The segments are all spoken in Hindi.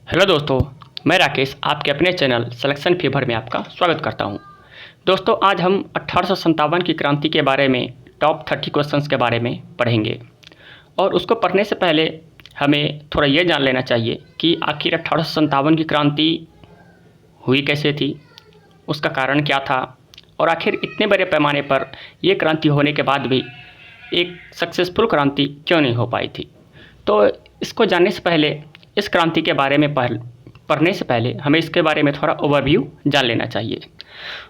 हेलो दोस्तों, मैं राकेश आपके अपने चैनल सिलेक्शन फीवर में आपका स्वागत करता हूं। दोस्तों, आज हम 1857 की क्रांति के बारे में टॉप 30 क्वेश्चंस के बारे में पढ़ेंगे। और उसको पढ़ने से पहले हमें थोड़ा ये जान लेना चाहिए कि आखिर 1857 की क्रांति हुई कैसे थी, उसका कारण क्या था और आखिर इतने बड़े पैमाने पर यह क्रांति होने के बाद भी एक सक्सेसफुल क्रांति क्यों नहीं हो पाई थी। तो इसको जानने से पहले, इस क्रांति के बारे में पढ़ने से पहले हमें इसके बारे में थोड़ा ओवरव्यू जान लेना चाहिए।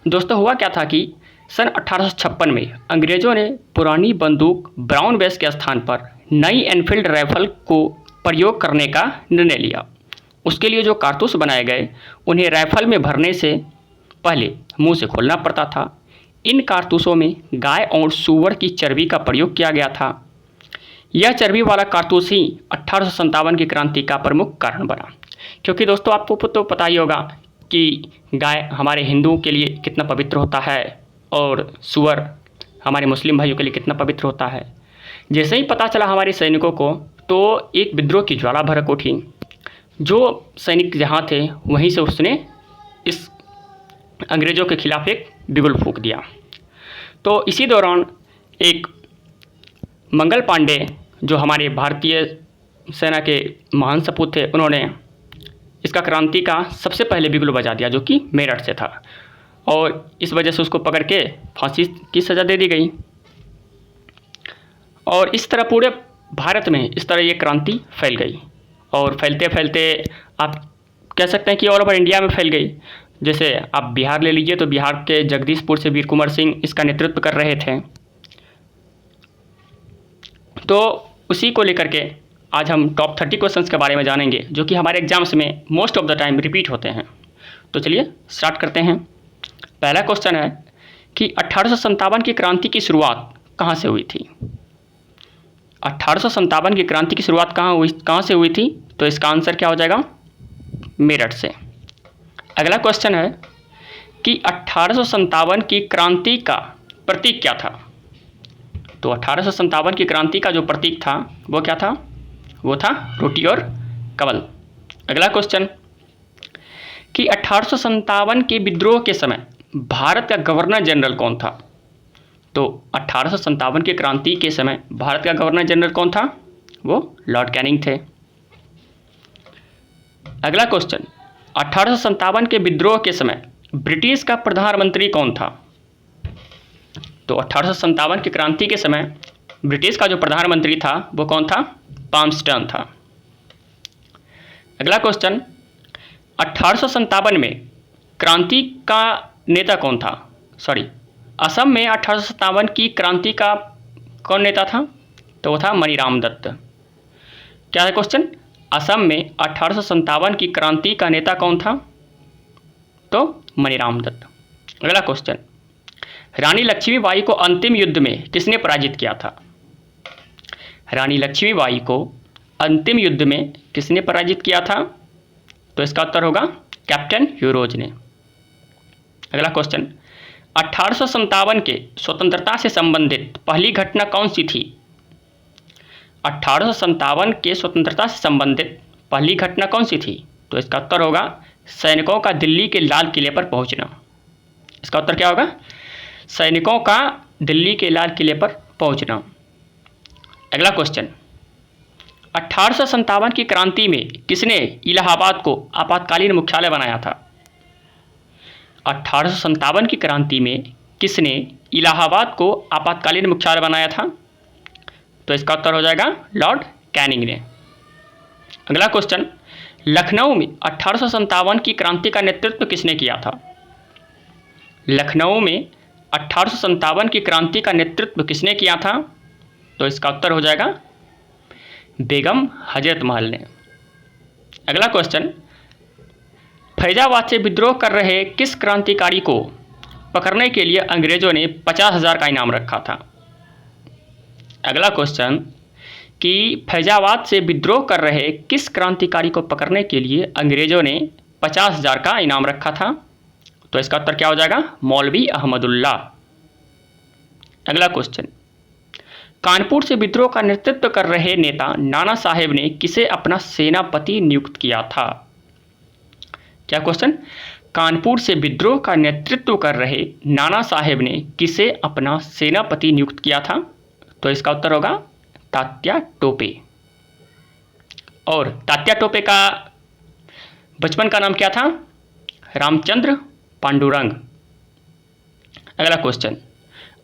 दोस्तों, हुआ क्या था कि सन 1856 में अंग्रेज़ों ने पुरानी बंदूक ब्राउन बेस के स्थान पर नई एनफील्ड राइफल को प्रयोग करने का निर्णय लिया। उसके लिए जो कारतूस बनाए गए उन्हें राइफल में भरने से पहले मुंह से खोलना पड़ता था। इन कारतूसों में गाय और सूअर की चर्बी का प्रयोग किया गया था। यह चर्बी वाला कारतूस ही 1857 की क्रांति का प्रमुख कारण बना। क्योंकि दोस्तों, आपको तो पता ही होगा कि गाय हमारे हिंदुओं के लिए कितना पवित्र होता है और सूअर हमारे मुस्लिम भाइयों के लिए कितना पवित्र होता है। जैसे ही पता चला हमारे सैनिकों को, तो एक विद्रोह की ज्वाला भड़क उठी। जो सैनिक जहाँ थे वहीं से उसने इस अंग्रेज़ों के खिलाफ एक बिगुल फूंक दिया। तो इसी दौरान एक मंगल पांडे, जो हमारे भारतीय सेना के महान सपूत थे, उन्होंने इसका क्रांति का सबसे पहले बिगुल बजा दिया, जो कि मेरठ से था। और इस वजह से उसको पकड़ के फांसी की सज़ा दे दी गई। और इस तरह पूरे भारत में इस तरह ये क्रांति फैल गई। और फैलते फैलते आप कह सकते हैं कि ऑल ओवर इंडिया में फैल गई। जैसे आप बिहार ले लीजिए, तो बिहार के जगदीशपुर से वीर कुंवर सिंह इसका नेतृत्व कर रहे थे। तो उसी को लेकर के आज हम टॉप 30 क्वेश्चंस के बारे में जानेंगे, जो कि हमारे एग्जाम्स में most of the time repeat होते हैं। तो चलिए स्टार्ट करते हैं। पहला क्वेश्चन है कि 1857 की क्रांति की शुरुआत कहाँ से हुई थी। 1857 की क्रांति की शुरुआत कहाँ से हुई थी? तो इसका आंसर क्या हो जाएगा? मेरठ से। अगला क्वेश्चन है कि 1857 की क्रांति का प्रतीक क्या था। तो 1857 की क्रांति का जो प्रतीक था वो क्या था? वो था रोटी और कवल। अगला क्वेश्चन कि 1857 के विद्रोह के समय भारत का गवर्नर जनरल कौन था। तो 1857 की क्रांति के समय भारत का गवर्नर जनरल कौन था? वो लॉर्ड कैनिंग थे। अगला क्वेश्चन, 1857 के विद्रोह के समय ब्रिटिश का प्रधानमंत्री कौन था। तो 1857 की क्रांति के समय ब्रिटिश का जो प्रधानमंत्री था वो कौन था? पाल्मस्टन था। अगला क्वेश्चन, 1857 में क्रांति का नेता कौन था? असम में 1857 की क्रांति का कौन नेता था? तो वो था मनीराम दत्त। क्या है क्वेश्चन? असम में 1857 की क्रांति का नेता कौन था? तो मनीराम दत्त। अगला क्वेश्चन, रानी लक्ष्मीबाई को अंतिम युद्ध में किसने पराजित किया था। रानी लक्ष्मीबाई को अंतिम युद्ध में किसने पराजित किया था? तो इसका उत्तर होगा कैप्टन ह्यूरोज ने। अगला क्वेश्चन, 1857 के स्वतंत्रता से संबंधित पहली घटना कौन सी थी। 1857 के स्वतंत्रता से संबंधित पहली घटना कौन सी थी? तो इसका उत्तर होगा सैनिकों का दिल्ली के लाल किले पर पहुंचना। इसका उत्तर क्या होगा? सैनिकों का दिल्ली के लाल किले पर पहुंचना। अगला क्वेश्चन, 1857 की क्रांति में किसने इलाहाबाद को आपातकालीन मुख्यालय बनाया था। 1857 की क्रांति में किसने इलाहाबाद को आपातकालीन मुख्यालय बनाया था? तो इसका उत्तर हो जाएगा लॉर्ड कैनिंग ने। अगला क्वेश्चन, लखनऊ में 1857 की क्रांति का नेतृत्व किसने किया था। लखनऊ में 1857 की क्रांति का नेतृत्व किसने किया था? तो इसका उत्तर हो जाएगा बेगम हजरत महल ने। अगला क्वेश्चन, फैजाबाद से विद्रोह कर रहे किस क्रांतिकारी को पकड़ने के लिए अंग्रेजों ने 50,000 का इनाम रखा था। अगला क्वेश्चन कि फैजाबाद से विद्रोह कर रहे किस क्रांतिकारी को पकड़ने के लिए अंग्रेजों ने 50,000 का इनाम रखा था। तो इसका उत्तर क्या हो जाएगा? मौलवी अहमदुल्ला। अगला क्वेश्चन, कानपुर से विद्रोह का नेतृत्व कर रहे नेता नाना साहेब ने किसे अपना सेनापति नियुक्त किया था। क्या क्वेश्चन, कानपुर से विद्रोह का नेतृत्व कर रहे नाना साहेब ने किसे अपना सेनापति नियुक्त किया था? तो इसका उत्तर होगा तात्या टोपे। और तात्या टोपे का बचपन का नाम क्या था? रामचंद्र पांडुरंग। अगला क्वेश्चन,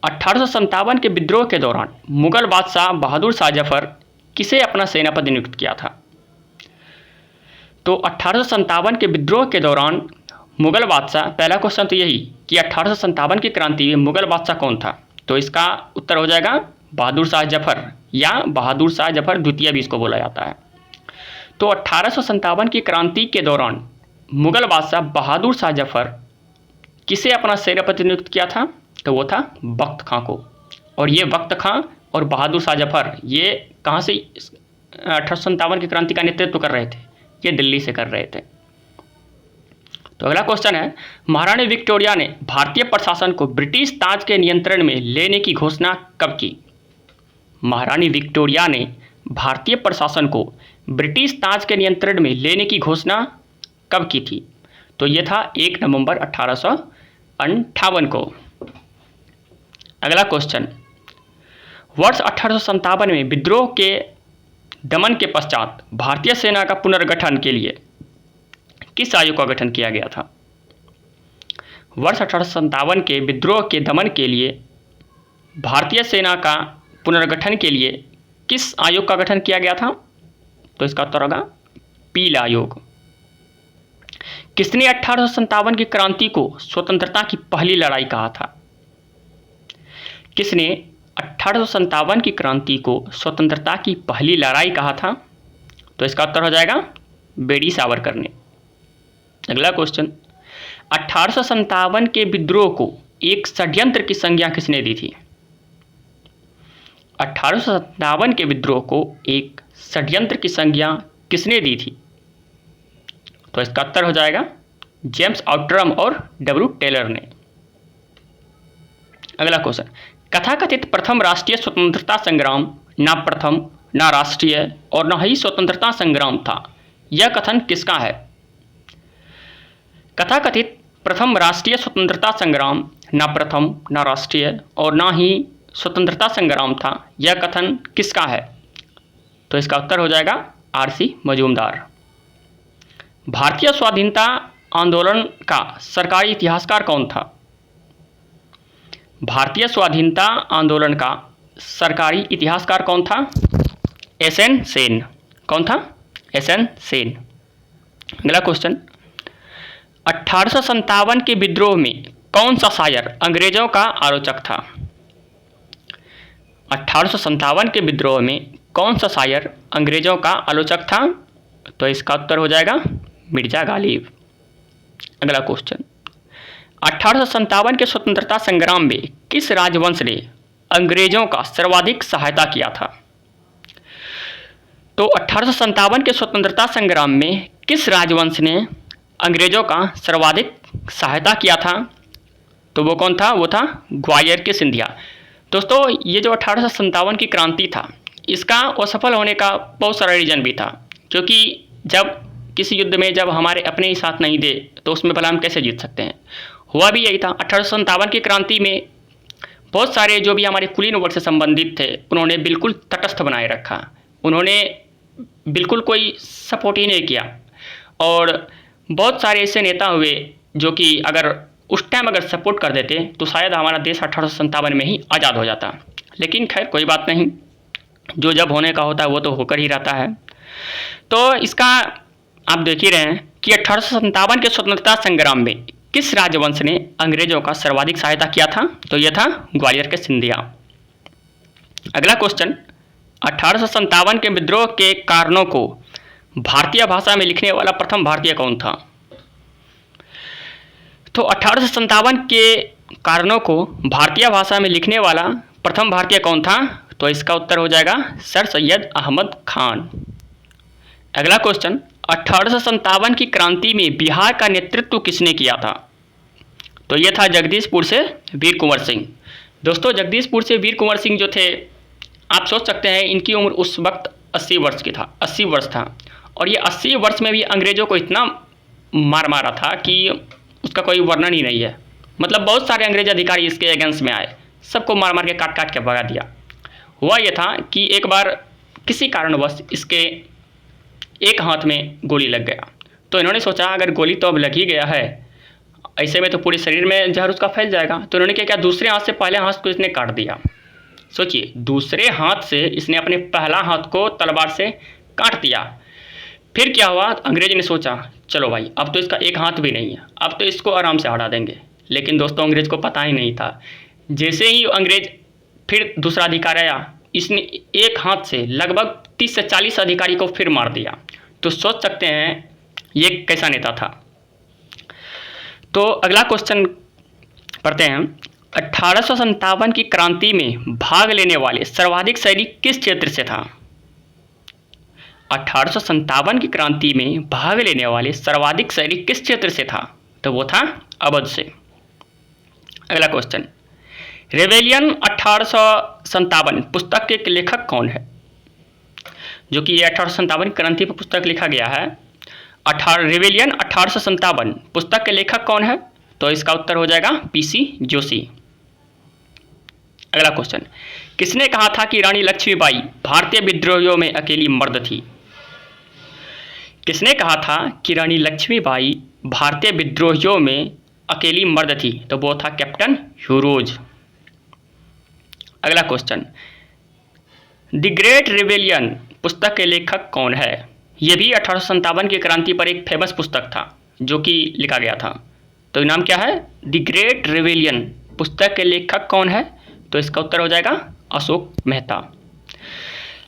1857 के विद्रोह के दौरान मुगल बादशाह बहादुर शाह जफर किसे अपना सेनापति नियुक्त किया था? तो 1857 के विद्रोह के दौरान मुगल बादशाह, पहला क्वेश्चन तो यही कि 1857 की क्रांति में मुगल बादशाह कौन था? तो इसका उत्तर हो जाएगा बहादुर शाह जफर, या बहादुर शाह जफर द्वितीय भी इसको बोला जाता है। तो 1857 की क्रांति के दौरान मुगल बादशाह बहादुर शाह जफर किसे अपना सेनापति नियुक्त किया था? तो वो था बख्त खां को। और ये बख्त खां और बहादुर शाह जफर ये कहाँ से 1857 की क्रांति का नेतृत्व कर रहे थे? ये दिल्ली से कर रहे थे। तो अगला क्वेश्चन है, महारानी विक्टोरिया ने भारतीय प्रशासन को ब्रिटिश ताज के नियंत्रण में लेने की घोषणा कब की? महारानी विक्टोरिया ने भारतीय प्रशासन को ब्रिटिश ताज के नियंत्रण में लेने की घोषणा कब की थी? तो ये था 1 नवंबर 1858 को। अगला क्वेश्चन, वर्ष 1857 में विद्रोह के दमन के पश्चात भारतीय सेना का पुनर्गठन के लिए किस आयोग का गठन किया गया था? वर्ष 1857 के विद्रोह के दमन के लिए भारतीय सेना का पुनर्गठन के लिए किस आयोग का गठन किया गया था? तो इसका उत्तर होगा पील आयोग। किसने 1857 की क्रांति को स्वतंत्रता की पहली लड़ाई कहा था? किसने 1857 की क्रांति को स्वतंत्रता की पहली लड़ाई कहा था? तो इसका उत्तर हो जाएगा बेडी सावरकर ने। अगला क्वेश्चन, 1857 के विद्रोह को एक षड्यंत्र की संज्ञा किसने दी थी? 1857 के विद्रोह को एक षड्यंत्र की संज्ञा किसने दी थी? तो इसका उत्तर हो जाएगा जेम्स आउट्रम और डब्ल्यू टेलर ने। अगला क्वेश्चन, कथाकथित प्रथम राष्ट्रीय स्वतंत्रता संग्राम ना प्रथम, ना राष्ट्रीय और न ही स्वतंत्रता संग्राम था, यह कथन किसका है? कथाकथित प्रथम राष्ट्रीय स्वतंत्रता संग्राम ना प्रथम, ना राष्ट्रीय और न ही स्वतंत्रता संग्राम था, यह कथन किसका है? तो इसका उत्तर हो जाएगा आरसी मजूमदार। भारतीय स्वाधीनता आंदोलन का सरकारी इतिहासकार कौन था? भारतीय स्वाधीनता आंदोलन का सरकारी इतिहासकार कौन था? एसएन सेन। कौन था? एसएन सेन। अगला क्वेश्चन, 1857 के विद्रोह में कौन सा शायर अंग्रेजों का आलोचक था? 1857 के विद्रोह में कौन सा शायर अंग्रेजों का आलोचक था? तो इसका उत्तर हो जाएगा मिर्जा गालिब। अगला क्वेश्चन, 1857 के स्वतंत्रता संग्राम में किस राजवंश ने अंग्रेजों का सर्वाधिक सहायता किया था? तो 1857 के स्वतंत्रता संग्राम में किस राजवंश ने अंग्रेजों का सर्वाधिक सहायता किया था? तो वो कौन था? वो था ग्वालियर के सिंधिया। दोस्तों, ये जो 1857 की क्रांति था, इसका असफल होने का बहुत सारा रीजन भी था, क्योंकि जब किसी युद्ध में जब हमारे अपने ही साथ नहीं दे तो उसमें भला हम कैसे जीत सकते हैं। हुआ भी यही था। 1857 की क्रांति में बहुत सारे जो भी हमारे कुलीन वर्ग से संबंधित थे, उन्होंने बिल्कुल तटस्थ बनाए रखा। उन्होंने बिल्कुल कोई सपोर्ट ही नहीं किया। और बहुत सारे ऐसे नेता हुए जो कि अगर उस टाइम अगर सपोर्ट कर देते तो शायद हमारा देश 1857 में ही आज़ाद हो जाता। लेकिन खैर कोई बात नहीं, जो जब होने का होता है वो तो होकर ही रहता है। तो इसका आप देख ही रहे हैं कि 1857 के स्वतंत्रता संग्राम में किस राजवंश ने अंग्रेजों का सर्वाधिक सहायता किया था? तो यह था ग्वालियर के सिंधिया। अगला क्वेश्चन, 1857 के विद्रोह के कारणों को भारतीय भाषा में लिखने वाला प्रथम भारतीय कौन था? तो 1857 के कारणों को भारतीय भाषा में लिखने वाला प्रथम भारतीय कौन था? तो इसका उत्तर हो जाएगा सर सैयद अहमद खान। अगला क्वेश्चन, 1857 की क्रांति में बिहार का नेतृत्व किसने किया था? तो ये था जगदीशपुर से वीर कुंवर सिंह। दोस्तों, जगदीशपुर से वीर कुंवर सिंह जो थे, आप सोच सकते हैं इनकी उम्र उस वक्त 80 वर्ष की था, 80 वर्ष था। और ये 80 वर्ष में भी अंग्रेज़ों को इतना मार मारा था कि उसका कोई वर्णन ही नहीं है। मतलब बहुत सारे अंग्रेज अधिकारी इसके अगेंस्ट में आए, सबको मार मार के काट काट के भगा दिया। हुआ ये था कि एक बार किसी कारणवश इसके एक हाथ में गोली लग गया, तो इन्होंने सोचा अगर गोली तो अब लग ही गया है, ऐसे में तो पूरे शरीर में जहर उसका फैल जाएगा। तो इन्होंने क्या किया, दूसरे हाथ से पहले हाथ को इसने काट दिया। सोचिए, दूसरे हाथ से इसने अपने पहला हाथ को तलवार से काट दिया। फिर क्या हुआ, अंग्रेज ने सोचा चलो भाई अब तो इसका एक हाथ भी नहीं है, अब तो इसको आराम से हटा देंगे। लेकिन दोस्तों अंग्रेज को पता ही नहीं था, जैसे ही अंग्रेज फिर दूसरा अधिकारी आया, इसने एक हाथ से लगभग 30 से 40 अधिकारी को फिर मार दिया। तो सोच सकते हैं ये कैसा नेता था। तो अगला क्वेश्चन पढ़ते हैं। 1857 की क्रांति में भाग लेने वाले सर्वाधिक सैनिक किस क्षेत्र से था? 1857 की क्रांति में भाग लेने वाले सर्वाधिक सैनिक किस क्षेत्र से था? तो वो था अवध से। अगला क्वेश्चन, रेवेलियन 1857 पुस्तक के लेखक कौन है? जो कि ये 1857 क्रांति पर पुस्तक लिखा गया है, रेवेलियन 1857 पुस्तक के लेखक कौन है? तो इसका उत्तर हो जाएगा पीसी जोशी। अगला क्वेश्चन, किसने कहा था कि रानी लक्ष्मीबाई भारतीय विद्रोहियों में अकेली मर्द थी? किसने कहा था कि रानी लक्ष्मीबाई भारतीय विद्रोहियों में अकेली मर्द थी? तो वो था कैप्टन ह्यूरोज। अगला क्वेश्चन, द ग्रेट रिवेलियन पुस्तक के लेखक कौन है? यह भी 1857 की क्रांति पर एक फेमस पुस्तक था जो कि लिखा गया था। तो नाम क्या है? द ग्रेट रिवेलियन पुस्तक के लेखक कौन है? तो इसका उत्तर हो जाएगा अशोक मेहता।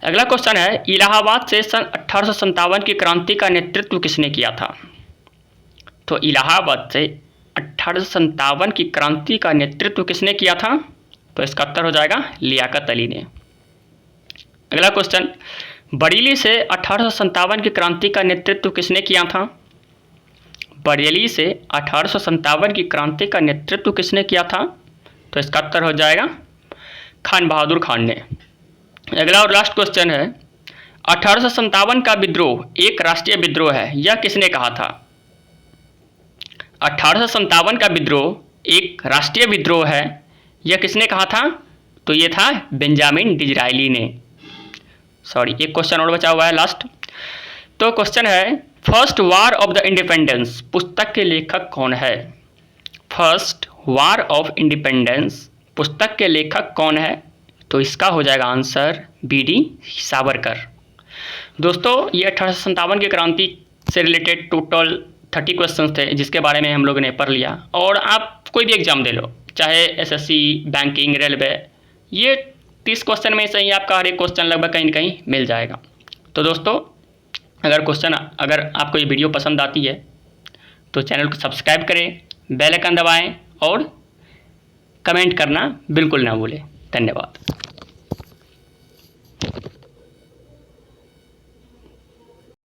अगला क्वेश्चन है, इलाहाबाद से सन 1857 की क्रांति का नेतृत्व किसने किया था? तो इलाहाबाद से 1857 की क्रांति का नेतृत्व किसने किया था? तो इसका उत्तर हो जाएगा लियाकत अली ने। अगला क्वेश्चन, बरेली से 1857 की क्रांति का नेतृत्व किसने किया था? बरेली से 1857 की क्रांति का नेतृत्व किसने किया था? तो इसका उत्तर हो जाएगा खान बहादुर खान ने। अगला और लास्ट क्वेश्चन है, 1857 का विद्रोह एक राष्ट्रीय विद्रोह है, यह किसने कहा था? 1857 का विद्रोह एक राष्ट्रीय विद्रोह है, यह किसने कहा था? तो ये था बेंजामिन डिज़रायली ने। सॉरी, एक क्वेश्चन और बचा हुआ है लास्ट। तो क्वेश्चन है, first war of the independence पुस्तक के लेखक कौन है? फर्स्ट वार ऑफ इंडिपेंडेंस पुस्तक के लेखक कौन है? तो इसका हो जाएगा आंसर बीडी सावरकर। दोस्तों ये 1857 की क्रांति से रिलेटेड टोटल 30 क्वेश्चन थे जिसके बारे में हम लोगों ने पढ़ लिया। और आप कोई भी एग्जाम दे लो, चाहे एसएससी, बैंकिंग, रेलवे, ये 30 क्वेश्चन में से ही आपका हर एक क्वेश्चन लगभग कहीं ना कहीं मिल जाएगा। तो दोस्तों अगर आपको ये वीडियो पसंद आती है तो चैनल को सब्सक्राइब करें, बेल आइकन दबाएं और कमेंट करना बिल्कुल ना भूलें। धन्यवाद।